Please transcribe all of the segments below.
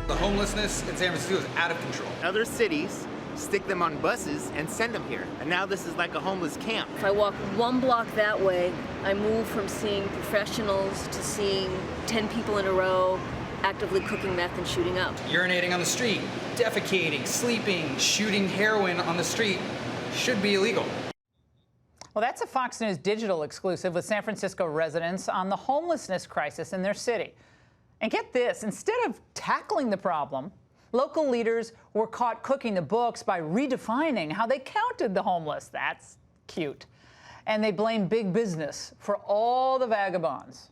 The homelessness in San Francisco is out of control. Other cities stick them on buses and send them here. And now this is like a homeless camp. If I walk one block that way, I move from seeing professionals to seeing 10 people in a row actively cooking meth and shooting up. Urinating on the street, defecating, sleeping, shooting heroin on the street should be illegal. Well, that's a Fox News Digital exclusive with San Francisco residents on the homelessness crisis in their city. And get this, instead of tackling the problem, local leaders were caught cooking the books by redefining how they counted the homeless. That's cute. And they blame big business for all the vagabonds.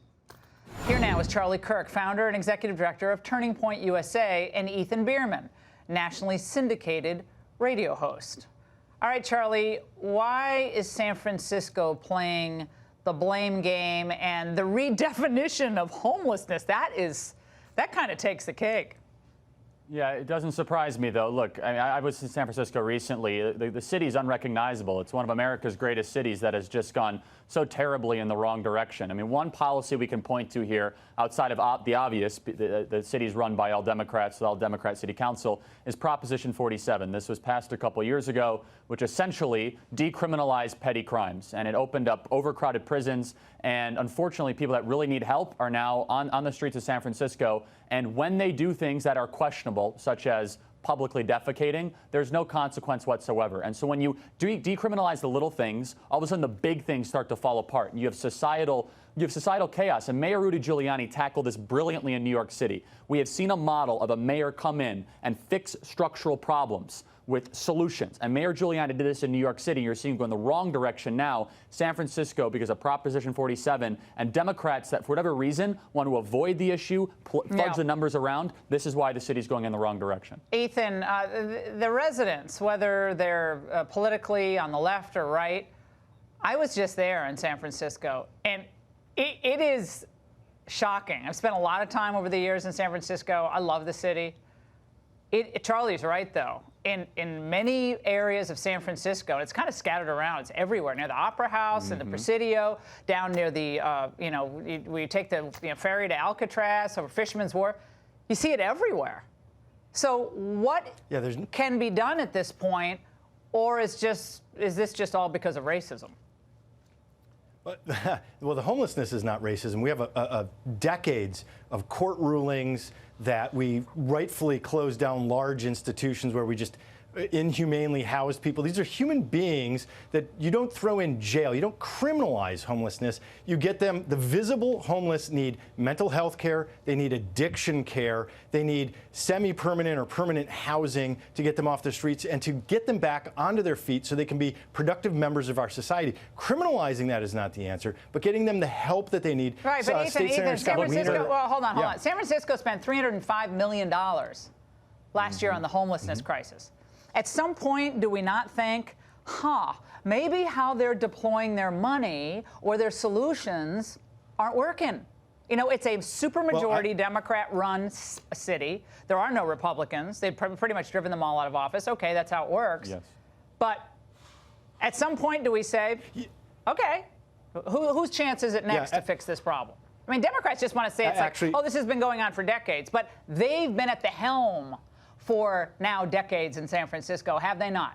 Here now is Charlie Kirk, founder and executive director of Turning Point USA, and Ethan Berman, nationally syndicated radio host. All right, Charlie, why is San Francisco playing the blame game and the redefinition of homelessness? That kind of takes the cake. Yeah, it doesn't surprise me, though. Look, I was in San Francisco recently. The city is unrecognizable. It's one of America's greatest cities that has just gone so terribly in the wrong direction. I mean, one policy we can point to here, outside of the obvious, the city's run by all Democrats, all Democrat city council, is Proposition 47. This was passed a couple years ago, which essentially decriminalized petty crimes. And it opened up overcrowded prisons. And unfortunately, people that really need help are now on the streets of San Francisco. And when they do things that are questionable, such as publicly defecating, there's no consequence whatsoever. And so when you decriminalize the little things, all of a sudden the big things start to fall apart. And you have societal chaos. And Mayor Rudy Giuliani tackled this brilliantly in New York City. We have seen a model of a mayor come in and fix structural problems with solutions. And Mayor Giuliani did this in New York City. You're seeing him go in the wrong direction now. San Francisco, because of Proposition 47, and Democrats that, for whatever reason, want to avoid the issue, fudge the numbers around. This is why the city's going in the wrong direction. Ethan, the residents, whether they're politically on the left or right, I was just there in San Francisco, and it is shocking. I've spent a lot of time over the years in San Francisco. I love the city. Charlie's right, though. In many areas of San Francisco, and it's kind of scattered around. It's everywhere, near the Opera House and the Presidio, down near the, we take the ferry to Alcatraz or Fisherman's Wharf. You see it everywhere. So what can be done at this point, or is this just all because of racism? Well, the homelessness is not racism. We have decades of court rulings that we rightfully close down large institutions where we just inhumanely house people. These are human beings that you don't throw in jail. You don't criminalize homelessness. You get them. The visible homeless need mental health care. They need addiction care. They need semi-permanent or permanent housing to get them off the streets and to get them back onto their feet so they can be productive members of our society. Criminalizing that is not the answer, but getting them the help that they need. Right, but Ethan, San Francisco, well, hold on. San Francisco spent $305 million last year on the homelessness crisis. At some point, do we not think, maybe how they're deploying their money or their solutions aren't working? You know, it's a supermajority Democrat-run city. There are no Republicans. They've pretty much driven them all out of office. Okay, that's how it works. Yes. But at some point, do we say, okay, whose chance is it next to fix this problem? I mean, Democrats just want to say this has been going on for decades, but they've been at the helm for now decades in San Francisco, have they not?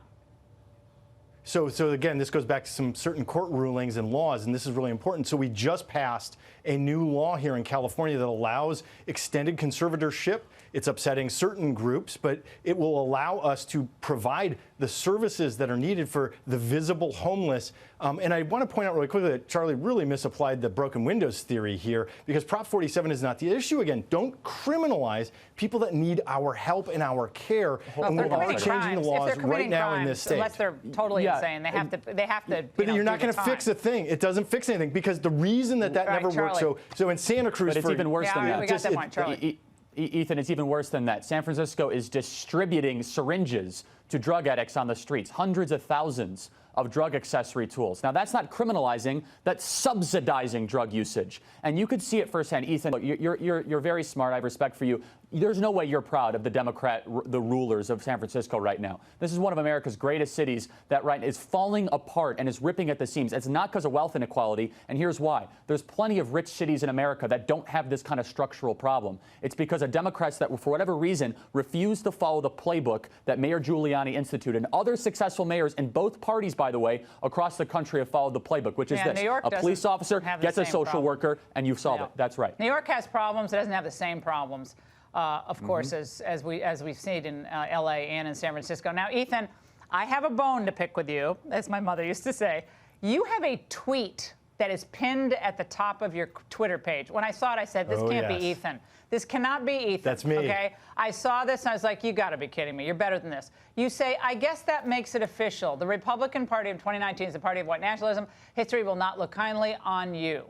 So again, this goes back to some certain court rulings and laws, and this is really important. So we just passed a new law here in California that allows extended conservatorship. It's upsetting certain groups, but it will allow us to provide the services that are needed for the visible homeless. And I want to point out really quickly that Charlie really misapplied the broken windows theory here, because Prop 47 is not the issue. Again, don't criminalize people that need our help and our care. Well, and we are changing the laws right now in this state. Unless they're totally insane, they have to. But you're not going to fix a thing. It doesn't fix anything, because the reason that never worked. So in Santa Cruz, but it's even worse than that. We got that point, Charlie. Ethan, it's even worse than that. San Francisco is distributing syringes to drug addicts on the streets, hundreds of thousands of drug accessory tools. Now, that's not criminalizing, that's subsidizing drug usage. And you could see it firsthand. Ethan, look, you're very smart. I have respect for you. There's no way you're proud of the rulers of San Francisco right now. This is one of America's greatest cities that is falling apart and is ripping at the seams. It's not because of wealth inequality, and here's why. There's plenty of rich cities in America that don't have this kind of structural problem. It's because of Democrats that, for whatever reason, refuse to follow the playbook that Mayor Giuliani instituted. And other successful mayors in both parties, by the way, across the country have followed the playbook, which is this. A police officer gets a social worker, and you solve it. That's right. New York has problems. It doesn't have the same problems. Of course, as we've seen in L.A. and in San Francisco. Now, Ethan, I have a bone to pick with you, as my mother used to say. You have a tweet that is pinned at the top of your Twitter page. When I saw it, I said, this can't be Ethan. This cannot be Ethan. That's me. Okay? I saw this, and I was like, you got to be kidding me. You're better than this. You say, I guess that makes it official. The Republican Party of 2019 is the party of white nationalism. History will not look kindly on you.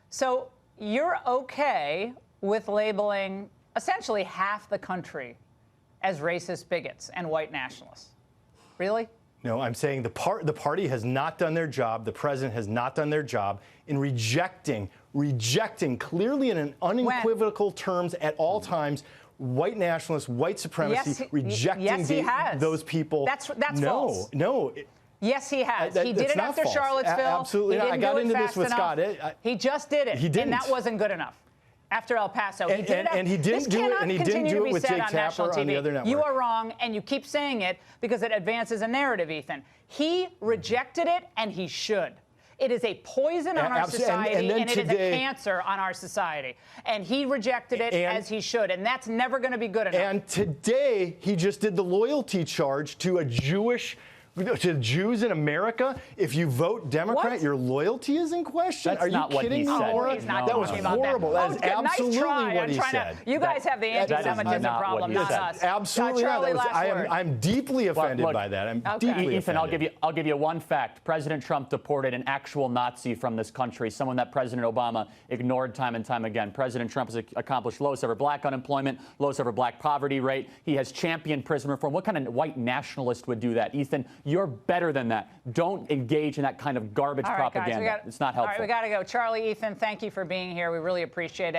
So you're okay with labeling essentially half the country as racist bigots and white nationalists. Really? No, I'm saying the party has not done their job. The president has not done their job in rejecting clearly in an unequivocal terms at all times white nationalists, white supremacy, rejecting those people. That's false. No. Yes, he has. He did it after Charlottesville. Absolutely. He didn't I got do it into this fast with enough. Scott. He just did it. He didn't. And that wasn't good enough. After El Paso, he did it. And he didn't do it. And he didn't do it with Jake Tapper on the other network. You are wrong, and you keep saying it because it advances a narrative, Ethan. He rejected it, and he should. It is a poison on our society, and it is a cancer on our society. And he rejected it as he should, and that's never going to be good enough. And today, he just did the loyalty charge to Jews in America. If you vote Democrat, your loyalty is in question. That's not what he said. Laura? That was horrible. That is absolutely what he said. You guys have the anti-Semitism problem, not us. Absolutely not. I'm deeply offended by that. I'm deeply Ethan, offended. I'll give you one fact. President Trump deported an actual Nazi from this country, someone that President Obama ignored time and time again. President Trump has accomplished lowest ever black unemployment, lowest ever black poverty rate. He has championed prison reform. What kind of white nationalist would do that? Ethan, you're better than that. Don't engage in that kind of garbage propaganda. It's not helpful. All right, we got to go. Charlie, Ethan, thank you for being here. We really appreciate it.